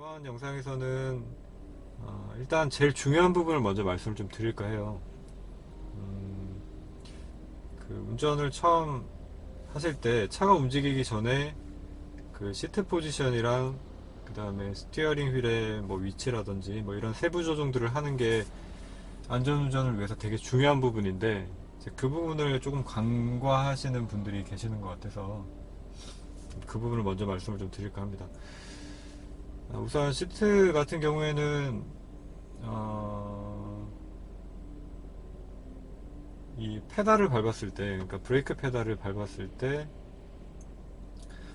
이번 영상에서는 일단 제일 중요한 부분을 먼저 말씀을 좀 드릴까 해요. 음, 그 운전을 처음 하실 때 차가 움직이기 전에 그 시트 포지션이랑 그 다음에 스티어링 휠의 뭐 위치라든지 뭐 이런 세부 조정들을 하는 게 안전운전을 위해서 되게 중요한 부분인데 이제 그 부분을 조금 간과하시는 분들이 계시는 것 같아서 그 부분을 먼저 말씀을 좀 드릴까 합니다. 우선 시트 같은 경우에는 어, 이 페달을 밟았을 때, 그러니까 브레이크 페달을 밟았을 때,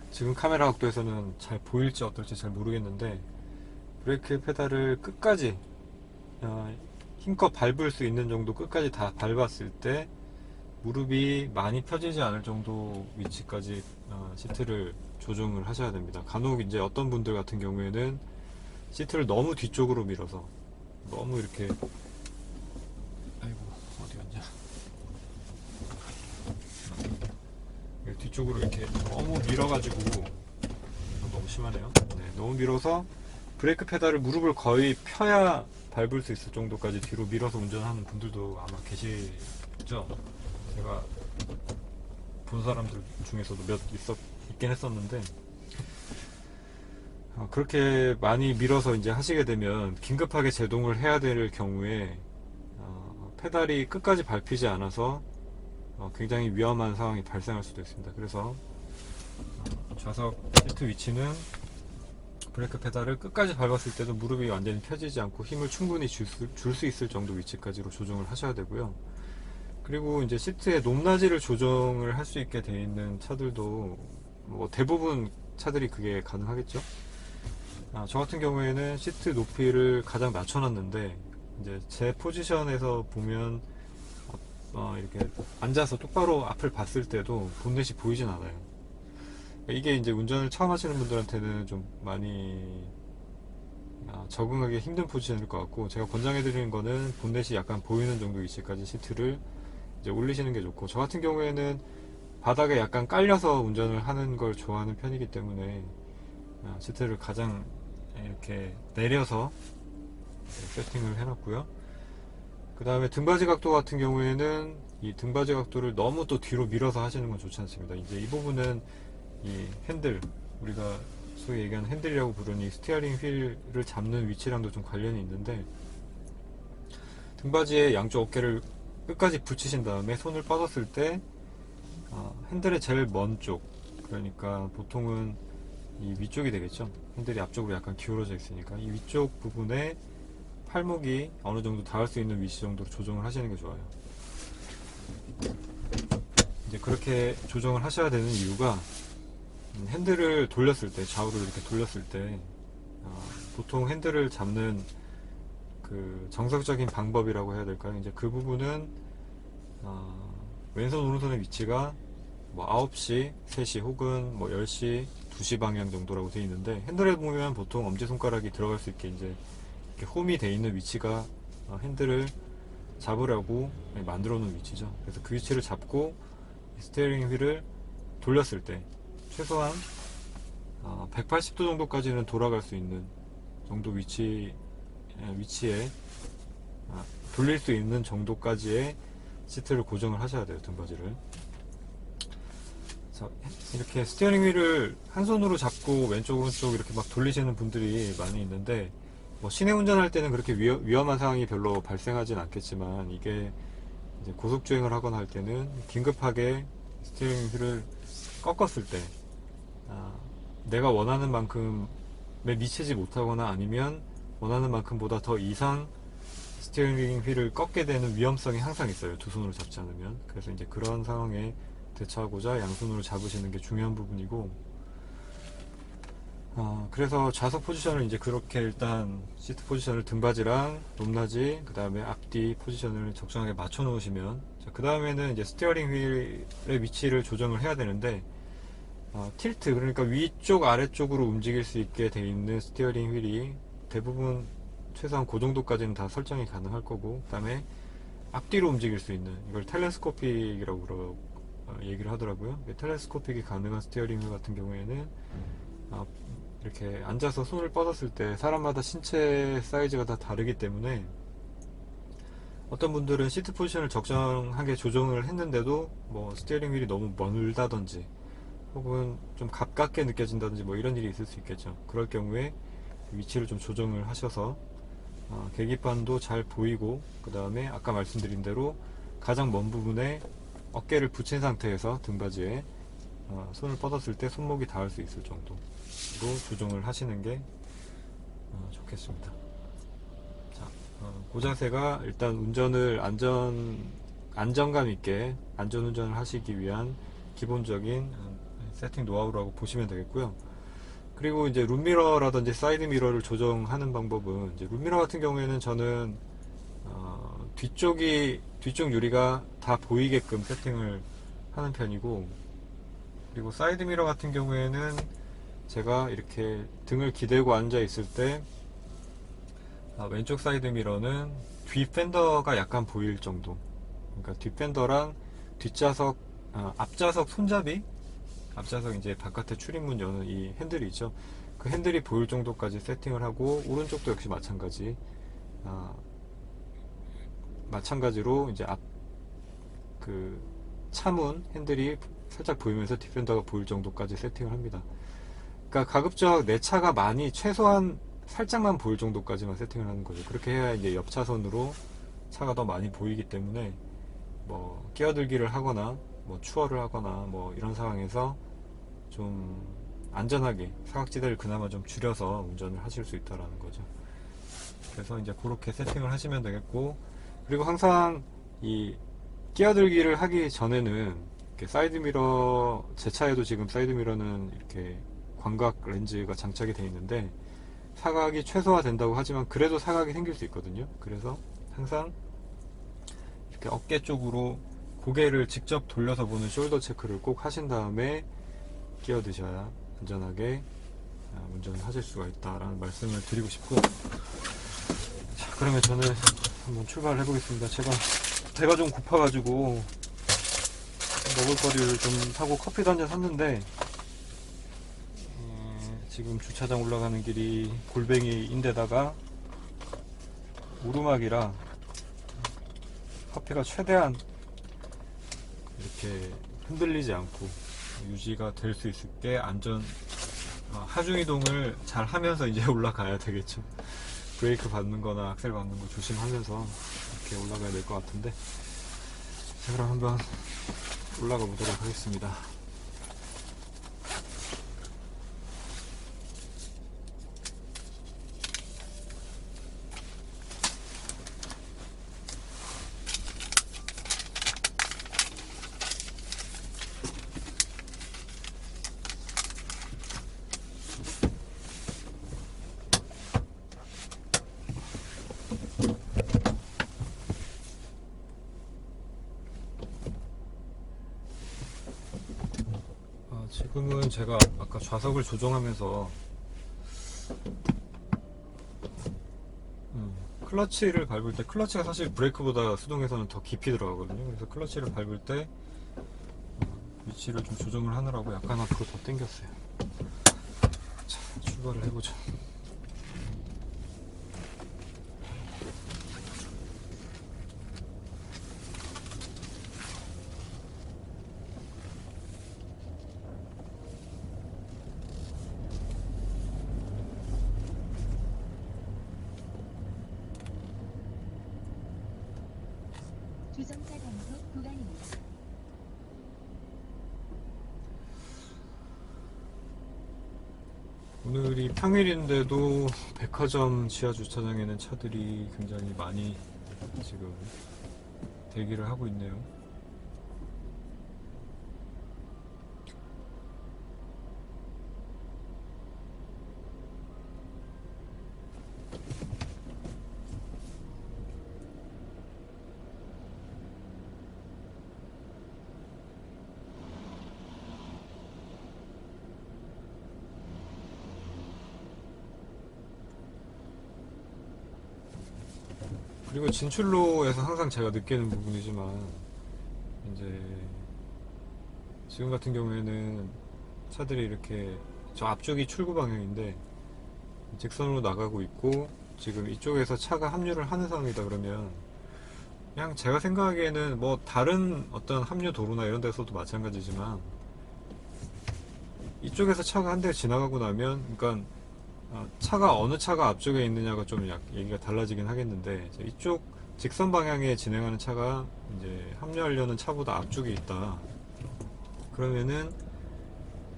지금 카메라 각도에서는 잘 보일지 어떨지 잘 모르겠는데, 브레이크 페달을 끝까지, 힘껏 밟을 수 있는 정도 끝까지 다 밟았을 때, 무릎이 많이 펴지지 않을 정도 위치까지 시트를 조정을 하셔야 됩니다. 간혹 이제 어떤 분들 같은 경우에는 시트를 너무 뒤쪽으로 밀어서, 너무 이렇게, 아이고, 어디 갔냐. 뒤쪽으로 이렇게 너무 밀어가지고 너무 심하네요. 네, 너무 밀어서 브레이크 페달을 무릎을 거의 펴야 밟을 수 있을 정도까지 뒤로 밀어서 운전하는 분들도 아마 계시죠. 제가 본 사람들 중에서도 있긴 했었는데 그렇게 많이 밀어서 이제 하시게 되면 긴급하게 제동을 해야 될 경우에 페달이 끝까지 밟히지 않아서 굉장히 위험한 상황이 발생할 수도 있습니다. 그래서 좌석 시트 위치는 브레이크 페달을 끝까지 밟았을 때도 무릎이 완전히 펴지지 않고 힘을 충분히 줄 수 있을 정도 위치까지로 조정을 하셔야 되고요. 그리고 이제 시트의 높낮이를 조정을 할 수 있게 되어 있는 차들도 뭐 대부분 차들이 그게 가능하겠죠. 저 같은 경우에는 시트 높이를 가장 낮춰놨는데 이제 제 포지션에서 보면 이렇게 앉아서 똑바로 앞을 봤을 때도 본넷이 보이진 않아요. 이게 이제 운전을 처음 하시는 분들한테는 좀 많이 적응하기 힘든 포지션일 것 같고, 제가 권장해 드리는 거는 본넷이 약간 보이는 정도 위치까지 시트를 이제 올리시는 게 좋고, 저 같은 경우에는 바닥에 약간 깔려서 운전을 하는 걸 좋아하는 편이기 때문에 시트를 가장 이렇게 내려서 세팅을 해놨고요. 그 다음에 등받이 각도 같은 경우에는 이 등받이 각도를 너무 또 뒤로 밀어서 하시는 건 좋지 않습니다. 이제 이 부분은 이 핸들, 우리가 소위 얘기하는 핸들이라고 부르는 이 스티어링 휠을 잡는 위치랑도 좀 관련이 있는데, 등받이에 양쪽 어깨를 끝까지 붙이신 다음에 손을 뻗었을 때 핸들의 제일 먼 쪽, 그러니까 보통은 이 위쪽이 되겠죠. 핸들이 앞쪽으로 약간 기울어져 있으니까 이 위쪽 부분에 팔목이 어느 정도 닿을 수 있는 위치 정도로 조정을 하시는 게 좋아요. 이제 그렇게 조정을 하셔야 되는 이유가 핸들을 돌렸을 때, 좌우로 이렇게 돌렸을 때 보통 핸들을 잡는 그 정석적인 방법이라고 해야 될까요? 이제 그 부분은 왼손 오른손의 위치가 뭐 9시, 3시 혹은 뭐 10시, 2시 방향 정도라고 되어 있는데, 핸들에 보면 보통 엄지손가락이 들어갈 수 있게 이제 이렇게 홈이 되어 있는 위치가 핸들을 잡으라고 만들어 놓은 위치죠. 그래서 그 위치를 잡고 스티어링 휠을 돌렸을 때 최소한 180도 정도까지는 돌아갈 수 있는 정도 위치에 돌릴 수 있는 정도까지의 시트를 고정을 하셔야 돼요, 등받이를. 이렇게 스티어링 휠을 한 손으로 잡고 왼쪽 오른쪽 이렇게 막 돌리시는 분들이 많이 있는데, 뭐 시내 운전할 때는 그렇게 위험한 상황이 별로 발생하진 않겠지만, 이게 이제 고속 주행을 하거나 할 때는 긴급하게 스티어링 휠을 꺾었을 때 내가 원하는 만큼에 미치지 못하거나 아니면 원하는 만큼보다 더 이상 스티어링 휠을 꺾게 되는 위험성이 항상 있어요, 두 손으로 잡지 않으면. 그래서 이제 그런 상황에 대처하고자 양손으로 잡으시는 게 중요한 부분이고, 그래서 좌석 포지션을 이제 그렇게 일단 시트 포지션을 등받이랑 높낮이 그 다음에 앞뒤 포지션을 적정하게 맞춰 놓으시면, 그 다음에는 이제 스티어링 휠의 위치를 조정을 해야 되는데, 틸트, 그러니까 위쪽 아래쪽으로 움직일 수 있게 돼 있는 스티어링 휠이 대부분 최소한 그 정도까지는 다 설정이 가능할 거고, 그 다음에 앞뒤로 움직일 수 있는, 이걸 텔레스코픽이라고 얘기를 하더라고요. 텔레스코픽이 가능한 스티어링 휠 같은 경우에는 이렇게 앉아서 손을 뻗었을 때 사람마다 신체 사이즈가 다 다르기 때문에 어떤 분들은 시트 포지션을 적정하게 조정을 했는데도 뭐 스티어링 휠이 너무 멀다든지 혹은 좀 가깝게 느껴진다든지 뭐 이런 일이 있을 수 있겠죠. 그럴 경우에 위치를 좀 조정을 하셔서 계기판도 잘 보이고, 그 다음에 아까 말씀드린 대로 가장 먼 부분에 어깨를 붙인 상태에서 등받이에 손을 뻗었을 때 손목이 닿을 수 있을 정도로 조정을 하시는 게 좋겠습니다. 자, 그 자세가 일단 운전을 안정감 있게 안전운전을 하시기 위한 기본적인 세팅 노하우라고 보시면 되겠고요. 그리고 이제 룸미러라든지 사이드 미러를 조정하는 방법은, 이제 룸미러 같은 경우에는 저는 뒤쪽 유리가 다 보이게끔 세팅을 하는 편이고, 그리고 사이드 미러 같은 경우에는 제가 이렇게 등을 기대고 앉아 있을 때 왼쪽 사이드 미러는 뒤 팬더가 약간 보일 정도, 그러니까 뒷 팬더랑 뒷좌석 앞좌석 손잡이, 앞좌석 이제 바깥에 출입문 여는 이 핸들이 있죠. 그 핸들이 보일 정도까지 세팅을 하고, 오른쪽도 역시 마찬가지로 이제 앞 그 차문 핸들이 살짝 보이면서 디펜더가 보일 정도까지 세팅을 합니다. 그러니까 가급적 내 차가 많이 최소한 살짝만 보일 정도까지만 세팅을 하는 거죠. 그렇게 해야 이제 옆 차선으로 차가 더 많이 보이기 때문에 뭐 끼어들기를 하거나 뭐 추월을 하거나 뭐 이런 상황에서 좀 안전하게 사각지대를 그나마 좀 줄여서 운전을 하실 수 있다라는 거죠. 그래서 이제 그렇게 세팅을 하시면 되겠고, 그리고 항상 이 끼어들기를 하기 전에는 이렇게 사이드미러, 제 차에도 지금 사이드미러는 이렇게 광각 렌즈가 장착이 되어 있는데 사각이 최소화 된다고 하지만 그래도 사각이 생길 수 있거든요. 그래서 항상 이렇게 어깨 쪽으로 고개를 직접 돌려서 보는 숄더 체크를 꼭 하신 다음에 끼어드셔야 안전하게 운전을 하실 수가 있다라는 말씀을 드리고 싶고, 자, 그러면 저는 한번 출발을 해보겠습니다. 제가 배가 좀 고파가지고 먹을거리를 좀 사고 커피도 한잔 샀는데, 지금 주차장 올라가는 길이 골뱅이인데다가 오르막이라 커피가 최대한 이렇게 흔들리지 않고 유지가 될 수 있게 하중이동을 잘 하면서 이제 올라가야 되겠죠. 브레이크 밟는 거나 악셀 밟는 거 조심하면서 이렇게 올라가야 될 것 같은데, 자, 그럼 한번 올라가 보도록 하겠습니다. 지금은 제가 아까 좌석을 조정하면서 클러치를 밟을 때, 클러치가 사실 브레이크보다 수동에서는 더 깊이 들어가거든요. 그래서 클러치를 밟을 때 위치를 좀 조정을 하느라고 약간 앞으로 더 당겼어요. 자, 출발을 해보죠. 주정차 단속 구간입니다. 오늘이 평일인데도 백화점 지하 주차장에는 차들이 굉장히 많이 지금 대기를 하고 있네요. 그리고 진출로에서 항상 제가 느끼는 부분이지만, 이제 지금 같은 경우에는 차들이 이렇게 저 앞쪽이 출구 방향인데 직선으로 나가고 있고 지금 이쪽에서 차가 합류를 하는 상황이다 그러면 그냥 제가 생각하기에는 뭐 다른 어떤 합류 도로나 이런 데서도 마찬가지지만 이쪽에서 차가 한 대 지나가고 나면 그러니까 차가 어느 차가 앞쪽에 있느냐가 좀 얘기가 달라지긴 하겠는데 이쪽 직선 방향에 진행하는 차가 이제 합류하려는 차보다 앞쪽에 있다 그러면은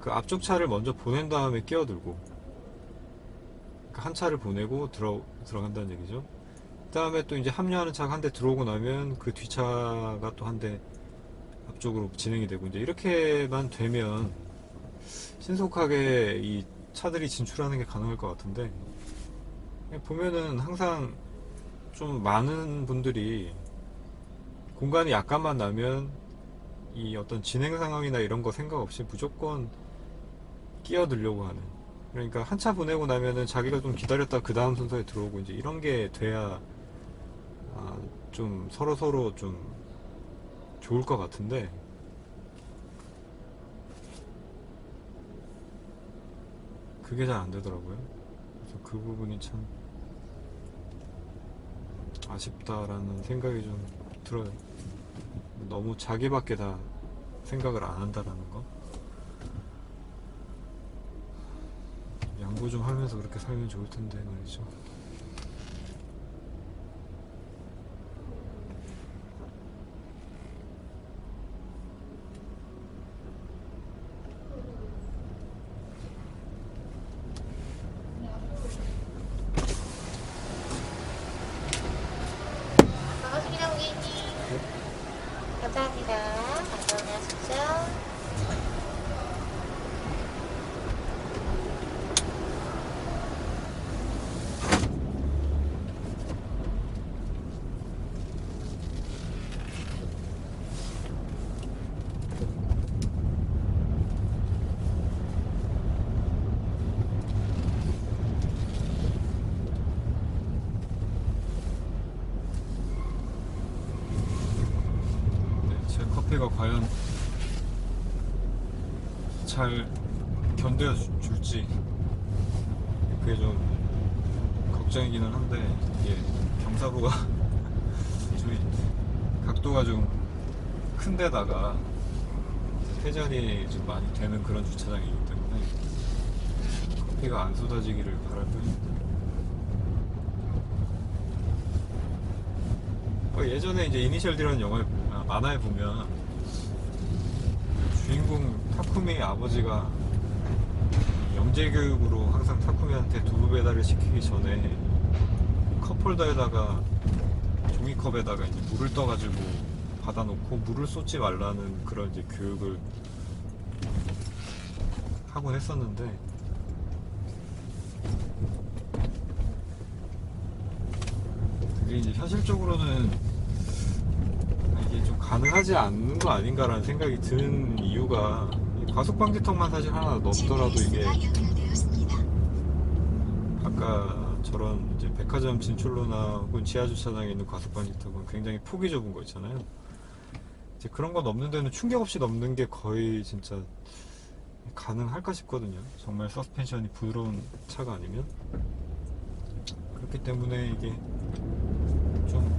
그 앞쪽 차를 먼저 보낸 다음에 끼어들고 그러니까 한 차를 보내고 들어간다는 얘기죠. 그 다음에 또 이제 합류하는 차가 한 대 들어오고 나면 그 뒷차가 또 한 대 앞쪽으로 진행이 되고 이제 이렇게만 되면 신속하게 이 차들이 진출하는 게 가능할 것 같은데 보면은 항상 좀 많은 분들이 공간이 약간만 나면 이 어떤 진행 상황이나 이런 거 생각 없이 무조건 끼어들려고 하는 그러니까 한 차 보내고 나면은 자기가 좀 기다렸다 그 다음 순서에 들어오고 이제 이런 게 돼야 좀 서로 좀 좋을 것 같은데 그게 잘 안 되더라고요. 그래서 그 부분이 참 아쉽다라는 생각이 좀 들어요. 너무 자기밖에 다 생각을 안 한다라는 거. 양보 좀 하면서 그렇게 살면 좋을 텐데 말이죠. 반갑습니다, 고객님. 감사합니다. 안녕하십시오. 제 커피가 과연 잘 견뎌줄지 그게 좀 걱정이기는 한데 이게 경사로가 좀 각도가 좀 큰데다가 회전이 좀 많이 되는 그런 주차장이기 때문에 커피가 안 쏟아지기를 바랄 뿐입니다. 예전에 이제 이니셜 D라는 영화에 만화에 보면 주인공 타쿠미의 아버지가 영재 교육으로 항상 타쿠미한테 두부 배달을 시키기 전에 컵홀더에다가 종이컵에다가 이제 물을 떠가지고 받아놓고 물을 쏟지 말라는 그런 이제 교육을 하곤 했었는데 그게 이제 현실적으로는 이게 좀 가능하지 않는 거 아닌가라는 생각이 드는 이유가 이 과속방지턱만 사실 하나 넘더라도 이게 아까 저런 이제 백화점 진출로나 혹은 지하주차장에 있는 과속방지턱은 굉장히 폭이 좁은 거 있잖아요. 이제 그런 거 넘는 데는 충격 없이 넘는 게 거의 진짜 가능할까 싶거든요. 정말 서스펜션이 부드러운 차가 아니면. 그렇기 때문에 이게 좀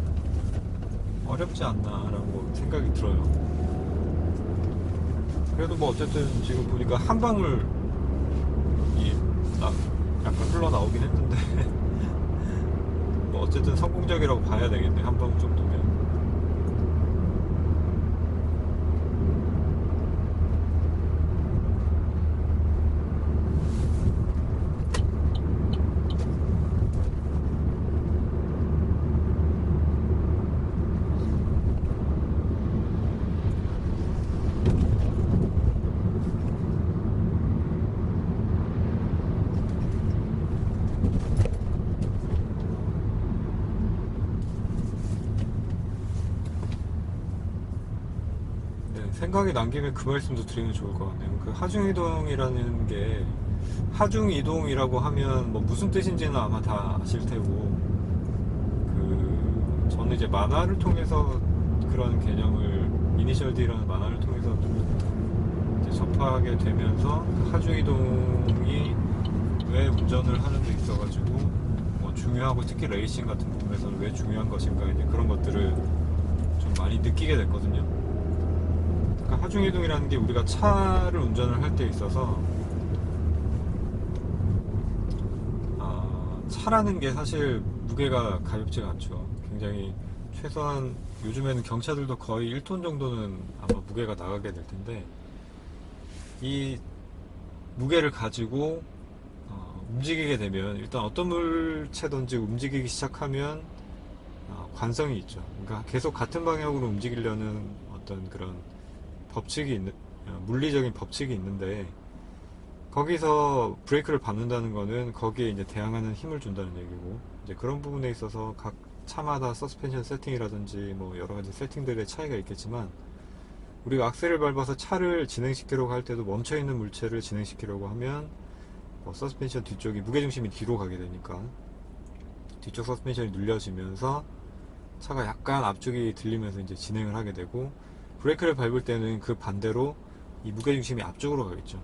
어렵지 않나라고 생각이 들어요. 그래도 뭐 어쨌든 지금 보니까 한 방울 약간 흘러나오긴 했는데 뭐 어쨌든 성공적이라고 봐야 되겠네. 한 방울 정도면. 생각이 난 김에 그 말씀도 드리면 좋을 것 같네요. 그 하중이동이라는 게 하중이동이라고 하면 뭐 무슨 뜻인지는 아마 다 아실 테고 저는 이제 만화를 통해서 그런 개념을 이니셜 D라는 만화를 통해서 이제 이제 접하게 되면서 그 하중이동이 왜 운전을 하는 데 있어가지고 뭐 중요하고 특히 레이싱 같은 부분에서는 왜 중요한 것인가 이제 그런 것들을 좀 많이 느끼게 됐거든요. 그러니까 하중이동이라는 게 우리가 차를 운전을 할 때 있어서 차라는 게 사실 무게가 가볍지가 않죠. 굉장히 최소한 요즘에는 경차들도 거의 1톤 정도는 아마 무게가 나가게 될 텐데 이 무게를 가지고 움직이게 되면 일단 어떤 물체든지 움직이기 시작하면 관성이 있죠. 그러니까 계속 같은 방향으로 움직이려는 어떤 그런 법칙이 있는 물리적인 법칙이 있는데 거기서 브레이크를 밟는다는 거는 거기에 이제 대항하는 힘을 준다는 얘기고 이제 그런 부분에 있어서 각 차마다 서스펜션 세팅이라든지 뭐 여러 가지 세팅들의 차이가 있겠지만 우리가 악셀을 밟아서 차를 진행시키려고 할 때도 멈춰있는 물체를 진행시키려고 하면 서스펜션 뒤쪽이 무게중심이 뒤로 가게 되니까 뒤쪽 서스펜션이 눌려지면서 차가 약간 앞쪽이 들리면서 이제 진행을 하게 되고 브레이크를 밟을 때는 그 반대로 이 무게중심이 앞쪽으로 가겠죠.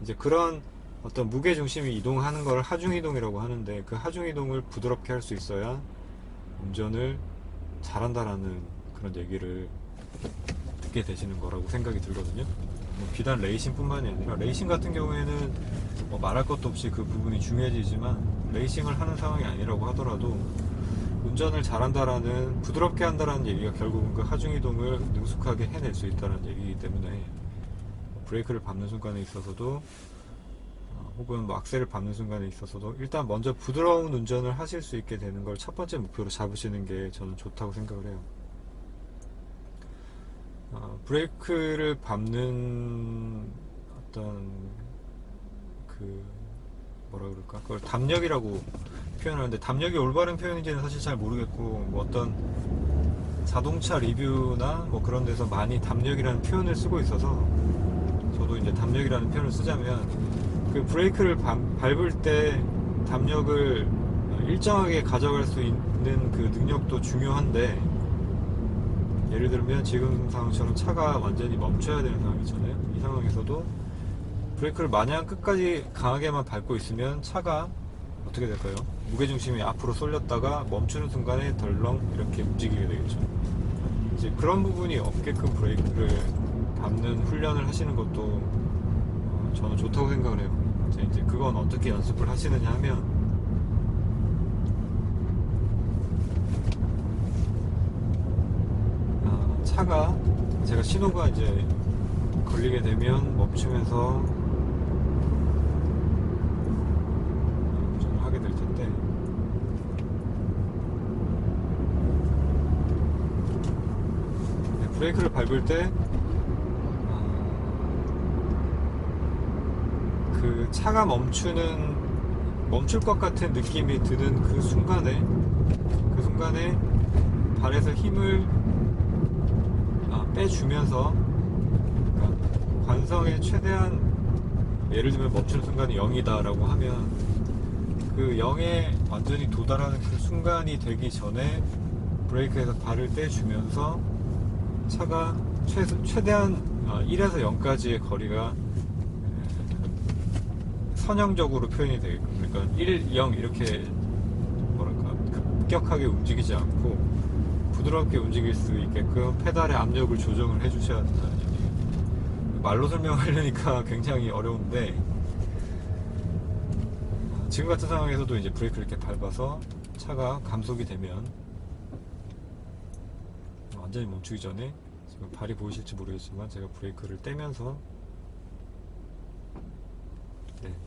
이제 그런 어떤 무게중심이 이동하는 걸 하중이동이라고 하는데 그 하중이동을 부드럽게 할 수 있어야 운전을 잘한다라는 그런 얘기를 듣게 되시는 거라고 생각이 들거든요. 뭐 비단 레이싱뿐만이 아니라 레이싱 같은 경우에는 뭐 말할 것도 없이 그 부분이 중요해지지만 레이싱을 하는 상황이 아니라고 하더라도 운전을 잘한다라는 부드럽게 한다라는 얘기가 결국은 그 하중이동을 능숙하게 해낼 수 있다는 얘기이기 때문에 브레이크를 밟는 순간에 있어서도 혹은 뭐 악셀을 밟는 순간에 있어서도 일단 먼저 부드러운 운전을 하실 수 있게 되는 걸 첫 번째 목표로 잡으시는 게 저는 좋다고 생각을 해요. 브레이크를 밟는 어떤 그 뭐라 그럴까 그걸 담력이라고 표현하는데 담력이 올바른 표현인지는 사실 잘 모르겠고 뭐 어떤 자동차 리뷰나 뭐 그런 데서 많이 담력이라는 표현을 쓰고 있어서 저도 이제 담력이라는 표현을 쓰자면 그 브레이크를 밟을 때 담력을 일정하게 가져갈 수 있는 그 능력도 중요한데 예를 들면 지금 상황처럼 차가 완전히 멈춰야 되는 상황이잖아요. 이 상황에서도 브레이크를 마냥 끝까지 강하게만 밟고 있으면 차가 어떻게 될까요? 무게중심이 앞으로 쏠렸다가 멈추는 순간에 덜렁 이렇게 움직이게 되겠죠. 이제 그런 부분이 없게끔 브레이크를 밟는 훈련을 하시는 것도 저는 좋다고 생각을 해요. 이제 그건 어떻게 연습을 하시느냐 하면 차가 제가 신호가 이제 걸리게 되면 멈추면서 운전을 하게 될 텐데 브레이크를 밟을 때 그 차가 멈출 것 같은 느낌이 드는 그 순간에 발에서 힘을 빼주면서 그러니까 관성의 최대한 예를 들면 멈추는 순간이 0이다 라고 하면 그 0에 완전히 도달하는 그 순간이 되기 전에 브레이크에서 발을 떼주면서 차가 최대한 1에서 0까지의 거리가 선형적으로 표현이 되게끔 그러니까 1, 0 이렇게 뭐랄까 급격하게 움직이지 않고 부드럽게 움직일 수 있게끔 페달의 압력을 조정을 해 주셔야 된다는 얘기예요. 말로 설명하려니까 굉장히 어려운데 지금 같은 상황에서도 이제 브레이크를 이렇게 밟아서 차가 감속이 되면 완전히 멈추기 전에 지금 발이 보이실지 모르겠지만 제가 브레이크를 떼면서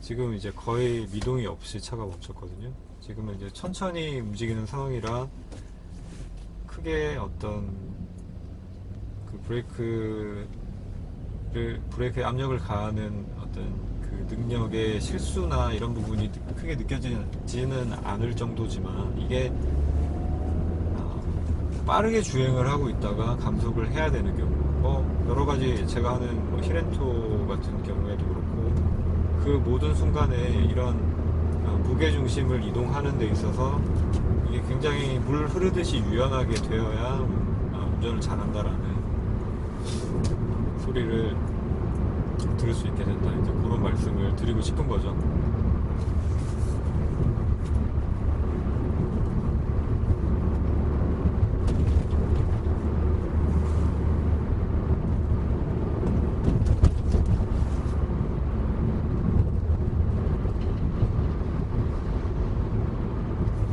지금 이제 거의 미동이 없이 차가 멈췄거든요. 지금은 이제 천천히 움직이는 상황이라 크게 어떤 그 브레이크에 압력을 가하는 어떤 그 능력의 실수나 이런 부분이 크게 느껴지지는 않을 정도지만 이게 빠르게 주행을 하고 있다가 감속을 해야 되는 경우 뭐 여러 가지 제가 하는 뭐 히렌토 같은 경우에도 그렇고 그 모든 순간에 이런 무게중심을 이동하는 데 있어서 이게 굉장히 물 흐르듯이 유연하게 되어야 운전을 잘한다라는 소리를 들을 수 있게 된다. 이제 그런 말씀을 드리고 싶은 거죠.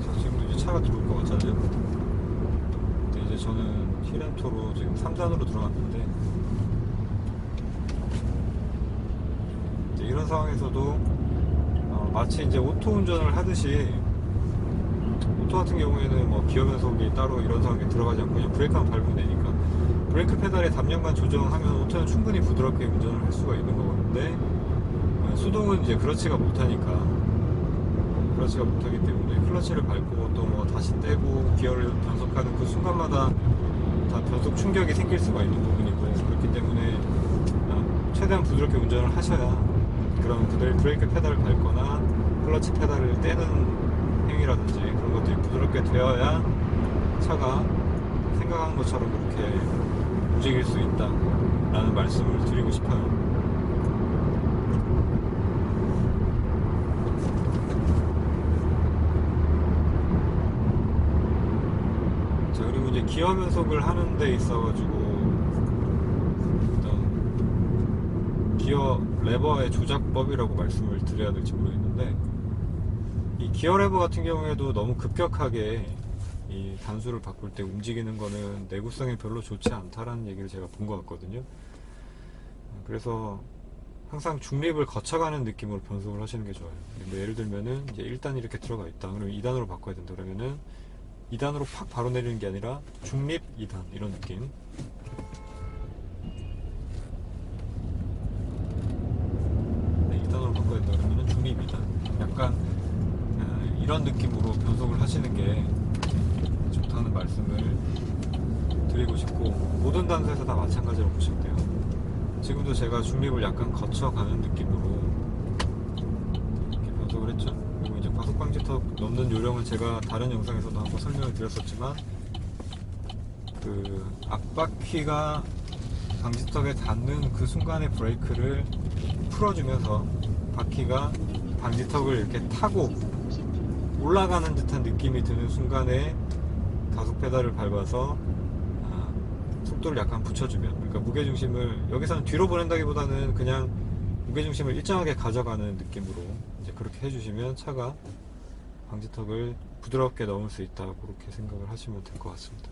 자, 지금도 이제 차가 들어올 것 같잖아요. 근데 이제 저는 히렌토로 지금 3단으로 들어갔는데, 이제 이런 상황에서도 마치 이제 오토 운전을 하듯이, 오토 같은 경우에는 뭐 기어 변속이 따로 이런 상황에 들어가지 않고 그냥 브레이크만 밟으면 되니까 브레이크 페달의 담력만 조정하면 오토는 충분히 부드럽게 운전을 할 수가 있는 거는데, 수동은 이제 그렇지가 못하기 때문에 클러치를 밟고 또 뭐 다시 떼고 기어를 변속하는 그 순간마다 다 변속 충격이 생길 수가 있는 부분이고, 그렇기 때문에 최대한 부드럽게 운전을 하셔야 그런 그들 브레이크 페달을 밟거나 클러치 페달을 떼는 행위라든지 그런 것들이 부드럽게 되어야 차가 생각하는 것처럼 그렇게 움직일 수 있다라는 말씀을 드리고 싶어요. 자, 그리고 이제 기어 변속을 하는 데 있어가지고 일단 기어 레버의 조작법이라고 말씀을 드려야 될지 모르겠는데, 이 기어 레버 같은 경우에도 너무 급격하게 이 단수를 바꿀 때 움직이는 거는 내구성이 별로 좋지 않다라는 얘기를 제가 본 것 같거든요. 그래서 항상 중립을 거쳐가는 느낌으로 변속을 하시는 게 좋아요. 뭐 예를 들면은 이제 1단 이렇게 들어가 있다. 그러면 2단으로 바꿔야 된다. 그러면은 2단으로 팍 바로 내리는 게 아니라 중립 2단 이런 느낌. 네, 2단으로 바꿔야 된다. 그러면은 중립 2단. 약간 이런 느낌으로 변속을 하시는 게 좋다는 말씀을 드리고 싶고, 모든 단수에서 다 마찬가지로 보시면 돼요. 지금도 제가 중립을 약간 거쳐가는 느낌으로 이렇게 변속을 했죠. 그리고 이제 과속 방지턱 넘는 요령은 제가 다른 영상에서도 한번 설명을 드렸었지만, 그 앞바퀴가 방지턱에 닿는 그 순간에 브레이크를 풀어주면서 바퀴가 방지턱을 이렇게 타고 올라가는 듯한 느낌이 드는 순간에 가속 페달을 밟아서 속도를 약간 붙여주면, 그러니까 무게중심을 여기서는 뒤로 보낸다기보다는 그냥 무게중심을 일정하게 가져가는 느낌으로 이제 그렇게 해주시면 차가 방지턱을 부드럽게 넘을 수 있다, 그렇게 생각을 하시면 될 것 같습니다.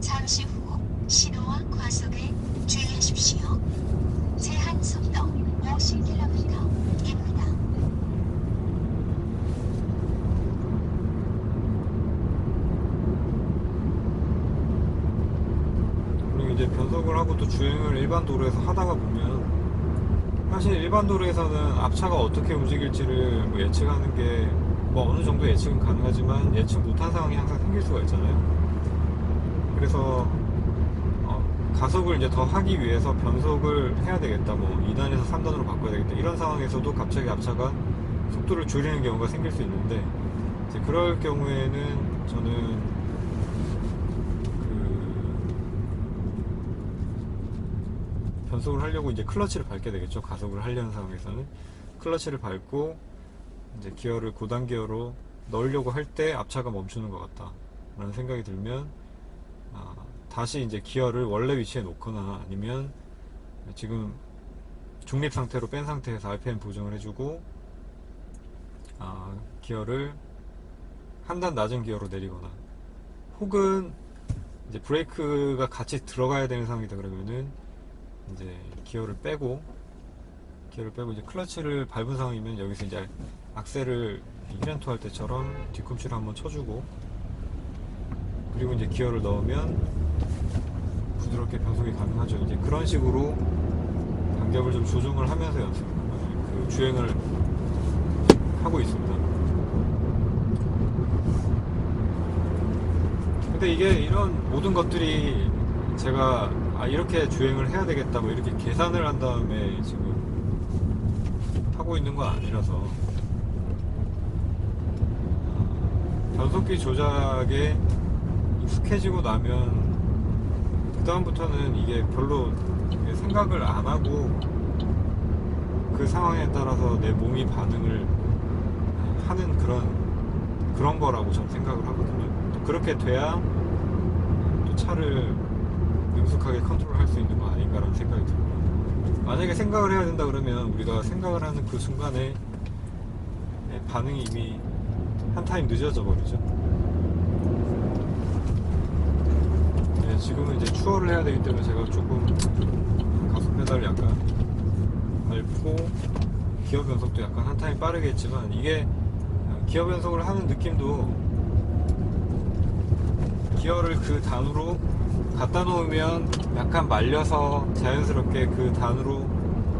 잠시 후 신호와 과속에 주의하십시오. 제한 속도 50km입니다. 그리고 이제 변속을 하고 또 주행을 일반 도로에서 하다가 보면, 사실 일반 도로에서는 앞차가 어떻게 움직일지를 뭐 예측하는 게 뭐 어느 정도 예측은 가능하지만 예측 못한 상황이 항상 생길 수가 있잖아요. 그래서 가속을 이제 더 하기 위해서 변속을 해야 되겠다, 뭐 2단에서 3단으로 바꿔야 되겠다, 이런 상황에서도 갑자기 앞차가 속도를 줄이는 경우가 생길 수 있는데, 이제 그럴 경우에는 저는 변속을 하려고 이제 클러치를 밟게 되겠죠. 가속을 하려는 상황에서는 클러치를 밟고 이제 기어를 고단 기어로 넣으려고 할 때 앞차가 멈추는 것 같다 라는 생각이 들면, 다시 이제 기어를 원래 위치에 놓거나, 아니면 지금 중립 상태로 뺀 상태에서 RPM 보정을 해주고 기어를 한 단 낮은 기어로 내리거나, 혹은 이제 브레이크가 같이 들어가야 되는 상황이다 그러면은 이제 기어를 빼고 이제 클러치를 밟은 상황이면 여기서 이제 악셀을 히렌토 할 때처럼 뒤꿈치를 한번 쳐주고, 그리고 이제 기어를 넣으면 부드럽게 변속이 가능하죠. 이제 그런 식으로 간격을 좀 조정을 하면서 주행을 하고 있습니다. 근데 이게 이런 모든 것들이 제가 이렇게 주행을 해야 되겠다 뭐 이렇게 계산을 한 다음에 지금 하고 있는 건 아니라서, 변속기 조작에 익숙해지고 나면 그 다음부터는 이게 별로 생각을 안 하고 그 상황에 따라서 내 몸이 반응을 하는 그런 거라고 저는 생각을 하거든요. 또 그렇게 돼야 또 차를 능숙하게 컨트롤할 수 있는 거 아닌가라는 생각이 듭니다. 만약에 생각을 해야 된다 그러면 우리가 생각을 하는 그 순간에 반응이 이미 한 타임 늦어져 버리죠. 지금은 이제 추월을 해야 되기 때문에 제가 조금 가속 페달을 약간 밟고 기어 변속도 약간 한 타임 빠르게 했지만, 이게 기어 변속을 하는 느낌도 기어를 그 단으로 갖다 놓으면 약간 말려서 자연스럽게 그 단으로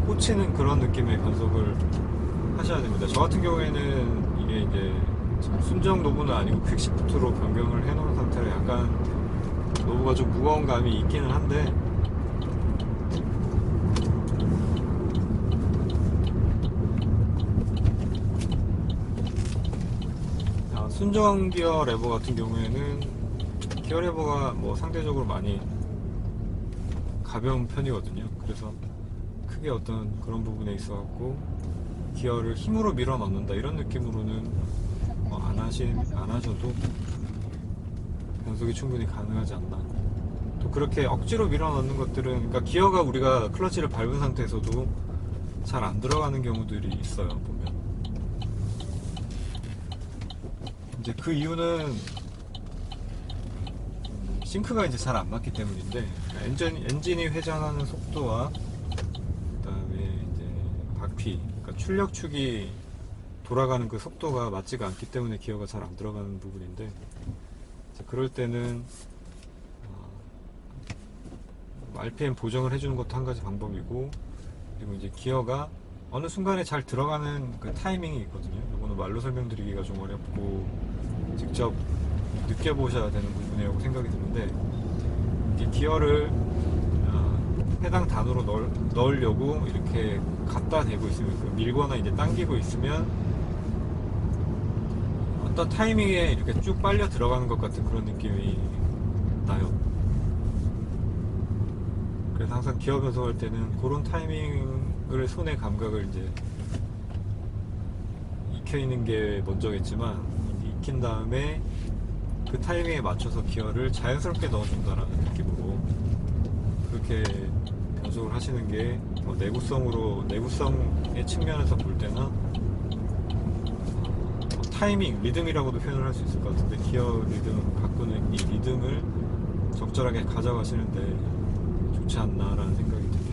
꽂히는 그런 느낌의 변속을 하셔야 됩니다. 저 같은 경우에는 이게 이제 순정 노브는 아니고 퀵시프트로 변경을 해 놓은 상태라 약간 노브가 좀 무거운 감이 있기는 한데, 순정 기어 레버 같은 경우에는 기어 레버가 뭐 상대적으로 많이 가벼운 편이거든요. 그래서 크게 어떤 그런 부분에 있어 갖고 기어를 힘으로 밀어 넣는다 이런 느낌으로는 안 하셔도 변속이 충분히 가능하지 않나. 또 그렇게 억지로 밀어 넣는 것들은, 그러니까 기어가 우리가 클러치를 밟은 상태에서도 잘 안 들어가는 경우들이 있어요, 보면. 이제 그 이유는 싱크가 이제 잘 안 맞기 때문인데, 엔진이 회전하는 속도와 그다음에 이제 바퀴, 그러니까 출력축이 돌아가는 그 속도가 맞지가 않기 때문에 기어가 잘 안 들어가는 부분인데, 그럴 때는 RPM 보정을 해주는 것도 한 가지 방법이고, 그리고 이제 기어가 어느 순간에 잘 들어가는 그 타이밍이 있거든요. 이거는 말로 설명드리기가 좀 어렵고 직접 느껴보셔야 되는 부분이라고 생각이 드는데, 이게 기어를 해당 단으로 넣으려고 이렇게 갖다 대고 있으면, 밀거나 이제 당기고 있으면 어떤 타이밍에 이렇게 쭉 빨려 들어가는 것 같은 그런 느낌이 나요. 그래서 항상 기어 변속할 때는 그런 타이밍을, 손의 감각을 이제 익혀 있는 게 먼저겠지만, 익힌 다음에 그 타이밍에 맞춰서 기어를 자연스럽게 넣어준다라는 느낌으로 그렇게 변속을 하시는 게 내구성의 측면에서 볼 때나 타이밍, 리듬이라고도 표현을 할 수 있을 것 같은데, 기어 리듬을 바꾸는 이 리듬을 적절하게 가져가시는데 좋지 않나라는 생각이 듭니다.